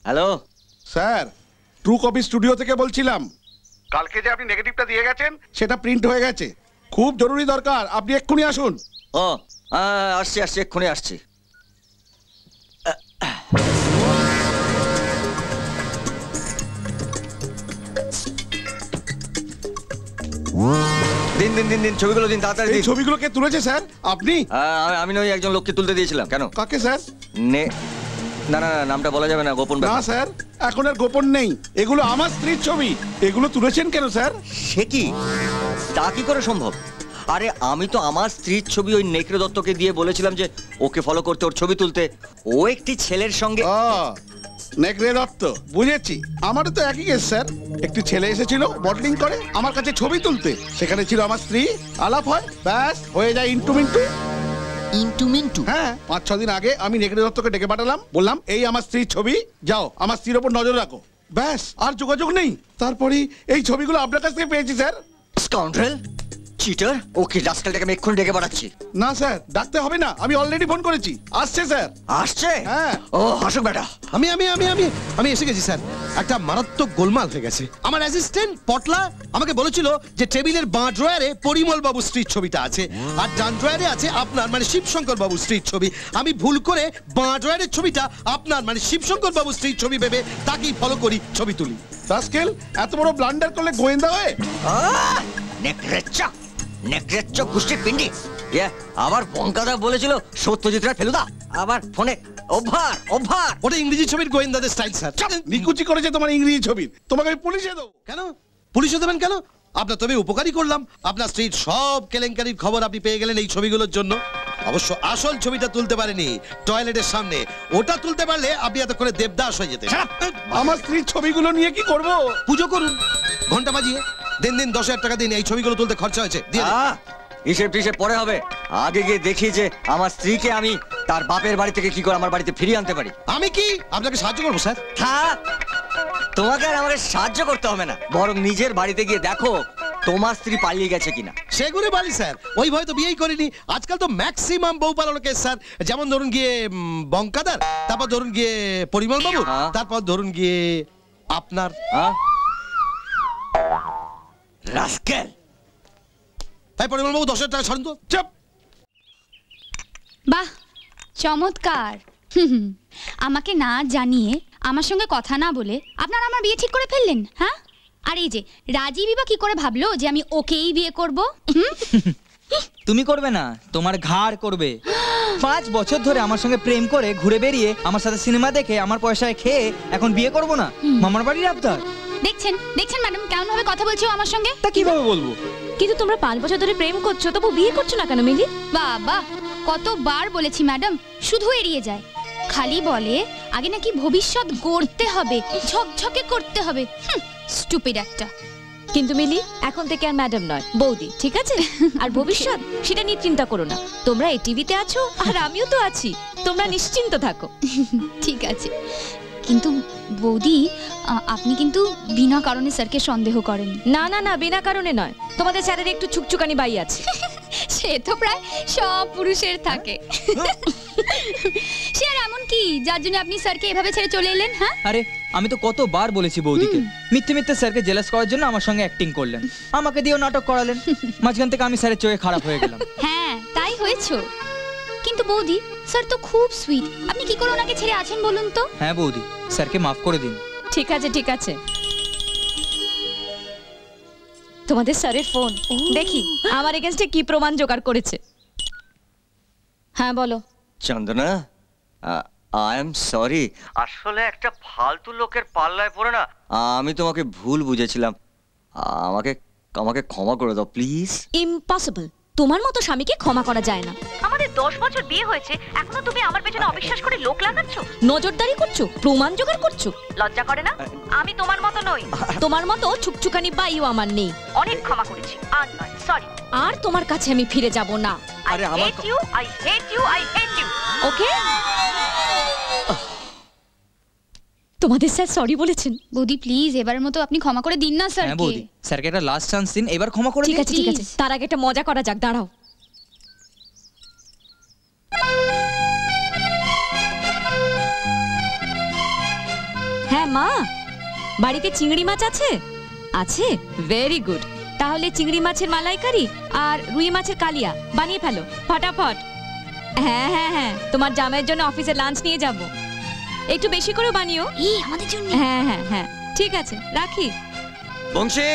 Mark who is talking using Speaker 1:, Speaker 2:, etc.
Speaker 1: Hello
Speaker 2: sir, true copy studio থেকে বলছিলাম। কালকে যে আপনি নেগেটিভটা দিয়ে গেছেন সেটা প্রিন্ট হয়ে গেছে, খুব জরুরি দরকার, আপনি এক্ষুনি আসুন।
Speaker 1: ও আসছি আসছি, এক্ষুনি আসছি। দিন দিন দিন দিন ছবিগুলো দিন, তাড়াতাড়ি দিন।
Speaker 2: ছবিগুলো কে তুলেছে স্যার? আপনি?
Speaker 1: আমি ওই একজন লোককে তুলতে দিয়েছিলাম। কেন?
Speaker 2: কাকে স্যার?
Speaker 1: না না না, নামটা বলা যাবে না, গোপন
Speaker 2: না
Speaker 1: ব্যাপার।
Speaker 2: স্যার, এখন আর গোপন নেই, এগুলো আমার স্ত্রীর ছবি। এগুলো তুলেছেন কেন স্যার?
Speaker 1: সে কি, তা কি করে সম্ভব? আরে আমি তো আমার স্ত্রীর ছবি ওই নেকড়ে দত্তকে দিয়ে বলেছিলাম যে ওকে ফলো করতে, ওর ছবি তুলতে। ও একটি ছেলের সঙ্গে।
Speaker 2: নেকড়ে দত্ত, বুঝেছি। আমারও তো একই কেস স্যার। একটি ছেলে এসেছিল মডেলিং করে আমার কাছে ছবি তুলতে, সেখানে ছিল আমার স্ত্রী। আলাপ হয়, ব্যাস হয়ে যায় ইন্টু মিন্টু।
Speaker 3: ইন্টু মিন্টু?
Speaker 2: হ্যাঁ, 5-6 দিন আগে আমি নেকড়ে দত্তকে ডেকে পাঠালাম, বললাম এই আমার স্ত্রীর ছবি, যাও আমার স্ত্রীর ওপর নজর রাখো। ব্যাস, আর যোগাযোগ নেই। তারপরেই এই ছবিগুলো আপনার কাছ থেকে পেয়েছি স্যার।
Speaker 1: স্কাউন্ড্রেল, চিটার, ওকে রাস্কেলটাকে আমি এক্ষুনি ডেকে পাঠাচ্ছি।
Speaker 2: না স্যার, ডাকতে হবে না, আমি অলরেডি ফোন করেছি। আসছে স্যার।
Speaker 1: আসছে?
Speaker 2: হ্যাঁ।
Speaker 1: ও হাসুক বেটা।
Speaker 4: আমি আমি আমি আমি আমি এসে গেছি স্যার। একটা মারাত্মক গোলমাল হয়ে গেছে। আমার অ্যাসিস্ট্যান্ট পটলা আমাকে বলেছিল যে টেবিলের বাঁ ড্রয়ারে পরিমল বাবু স্ট্রিট ছবিটা আছে, আর ডান ড্রয়ারে আছে আপনার মানে শিবশঙ্কর বাবু স্ট্রিট ছবি। আমি ভুল করে বাঁ ড্রয়ারের ছবিটা আপনার মানে শিবশঙ্কর বাবু স্ট্রিট ছবি ভেবে তাকেই ফলো করি, ছবি তুলি।
Speaker 2: রাস্কেল, এত বড় ব্লান্ডার করলে গোয়েন্দা হয়ে?
Speaker 1: নেকড়েচ্চ গোষ্ঠীর পিন্ডি। আবার বঙ্কাদা বলেছিল সত্যজিৎ রায় ফেলুদা, আবার ফোনে ওভার ওভার।
Speaker 4: ওটা ইংরেজি ছবির গোয়েন্দাদের স্টাইল স্যার।
Speaker 2: নিকুচি করেছে তোমার ইংরেজি ছবির, তোমাকে আমি পুলিশে দেবো।
Speaker 4: কেন পুলিশে দেবেন কেন? আপনার তবে উপকারই করলাম। আপনার স্ত্রীর সব কেলেঙ্কারির খবর আপনি পেয়ে গেলেন এই ছবিগুলোর জন্য। অবশ্য আসল ছবিটা তুলতে পারেনি টয়লেটের সামনে, ওটা তুলতে পারলে আপনি এতক্ষণে দেবদাস হয়ে যেতেন।
Speaker 2: আমার স্ত্রীর ছবিগুলো নিয়ে কি করব?
Speaker 4: পুজো করুন ঘন্টা বাজিয়ে। দিন দিন 10,000 টাকা দিন, এই ছবিগুলো তুলতে খরচা হয়েছে।
Speaker 1: হিসেব টিসেব পরে হবে, আগে গিয়ে দেখি যে আমার স্ত্রীকে আমি তার বাপের বাড়ি থেকে কি করে আমার বাড়িতে ফিরিয়ে আনতে পারি।
Speaker 4: আমি কি আপনাকে সাহায্য করবো স্যার?
Speaker 1: হ্যাঁ, তোমাকে আর আমাকে সাহায্য করতে হবে না, বরং নিজের বাড়িতে গিয়ে দেখো তোমার স্ত্রী পালিয়ে গেছে কিনা।
Speaker 4: সেগুলো বাড়ি স্যার, ওই ভয় তো বিয়েই করিনি। আজকাল তো ম্যাক্সিমাম বউ পালানো কেস স্যার। যেমন ধরুন গিয়ে বঙ্কাদার, তারপর ধরুন গিয়ে পরিমল বাবু, তারপর ধরুন গিয়ে আপনার।
Speaker 1: রাস্কেল,
Speaker 4: তাই পরিমল বাবু 10,000 টাকা ছাড়ুন তো।
Speaker 2: চুপ।
Speaker 5: বাহ, চমৎকার। আমাকে না জানিয়ে, আমার সঙ্গে কথা না বলে আপনারা আমার বিয়ে ঠিক করে ফেললেন। হ্যাঁ, আর এই যে রাজীবই বা কি করে ভাবলো যে আমি ওকেই বিয়ে করব?
Speaker 6: তুমি করবে না, তোমার ঘাড় করবে। 5 বছর ধরে আমার সঙ্গে প্রেম করে ঘুরে বেরিয়ে আমার সাথে সিনেমা দেখে আমার পয়সায় খেয়ে এখন বিয়ে করব না? মামার বাড়ির আবদার।
Speaker 5: দেখছেন দেখছেন ম্যাডাম কেমন ভাবে কথা বলছো আমার সঙ্গে?
Speaker 6: তা কিভাবে বলবো?
Speaker 7: কিন্তু তোমরা 5 বছর ধরে প্রেম করছো, তবু বিয়ে করছো না কেন মিলি?
Speaker 5: বাবা, কতবার বলেছি ম্যাডাম, শুধু এড়িয়ে যায়। খালি বলে আগে নাকি ভবিষ্যৎ গড়তে হবে, ঝকঝকে করতে হবে। স্টুপিড একটা।
Speaker 7: কিন্তু মিলি, এখন থেকে আর ম্যাডাম নয়, বৌদি, ঠিক আছে? আর ভবিষ্যৎ সেটা নিয়ে চিন্তা করো না। তোমরা এই টিভিতে আছো আর আমিও তো আছি, তোমরা নিশ্চিন্ত থাকো।
Speaker 5: ঠিক আছে, কিন্তু বৌদি আপনি কিন্তু বিনা কারণে স্যারকে সন্দেহ করেন।
Speaker 7: না না না, বিনা কারণে নয়, তোমাদের স্যারের একটু ছুকছুকানি বাই আছে।
Speaker 5: সে তো প্রায় সব পুরুষের থাকে। সে আর এমন কি যার জন্য আপনি স্যারকে এভাবে ছেড়ে চলে এলেন? হ্যাঁ,
Speaker 6: আরে আমি তো কতবার বলেছি বৌদিকে, মিথ্যে মিথ্যে স্যারকে জেলাস করার জন্য আমার সঙ্গে অ্যাক্টিং করলেন, আমাকে দিয়েও নাটক করালেন। মাঝখান থেকে আমি স্যারের চোখে খারাপ হয়ে গেলাম।
Speaker 5: হ্যাঁ, তাই হয়েছে। কিন্তু বৌদি, স্যার তো খুব সুইট, আপনি কি করে ওনাকে ছেড়ে আছেন বলুন তো?
Speaker 6: হ্যাঁ বৌদি, স্যারকে মাফ করে দিন।
Speaker 7: ঠিক আছে ঠিক আছে। তোমাদের স্যারের ফোন, দেখি আমার এগেইনস্টে কি প্রমাণ জোগাড় করেছে। হ্যাঁ বলো।
Speaker 1: চন্দনা, আই এম সরি, আসলে একটা ফালতু লোকের পাল্লায় পড়ে না আমি তোমাকে ভুল বুঝেছিলাম। আমাকে আমাকে ক্ষমা করে দাও প্লিজ।
Speaker 7: ইম্পসিবল, তোমার মতো স্বামীকে ক্ষমা করা যায় না। আমাদের 10 বছর বিয়ে হয়েছে, এখনো তুমি আমার পেছনে অবিশ্বাস করে লোক লাগাচ্ছো, নজরদারি করছো, প্রমাণ জোগাড় করছো। লজ্জা করে না? আমি তোমার মতো নই, তোমার মতো ছুকছুকানি বাইও আমার নেই। অনেক ক্ষমা করেছি, আর নয়, সরি। আর তোমার কাছে আমি ফিরে যাব না।
Speaker 1: আরে
Speaker 7: I hate you, I hate you, I hate you. ওকে? তোমাদের স্যার সরি বলেছেন।
Speaker 5: বৌদি প্লিজ এবারের মতো আপনি ক্ষমা করে দিন না স্যারকে।
Speaker 6: হ্যাঁ বৌদি, স্যারকে একটা লাস্ট চান্স দিন, এবার ক্ষমা করে দিন।
Speaker 7: ঠিক আছে ঠিক আছে, তার আগে একটা মজা করা যাক, দাঁড়াও। হ্যাঁ মা, বাড়িতে চিংড়ি মাছ আছে? আছে, ভেরি গুড। তাহলে চিংড়ি মাছের মালাইকারি আর রুই মাছের কালিয়া বানিয়ে ফেলো ফটাফট। হ্যাঁ হ্যাঁ হ্যাঁ, তোমার জামাইয়ের জন্য অফিসে লাঞ্চ নিয়ে যাব, একটু বেশি করে বানিও।
Speaker 5: এই আমাদের জন্য।
Speaker 7: হ্যাঁ হ্যাঁ হ্যাঁ, ঠিক আছে, রাখি।
Speaker 1: বংশী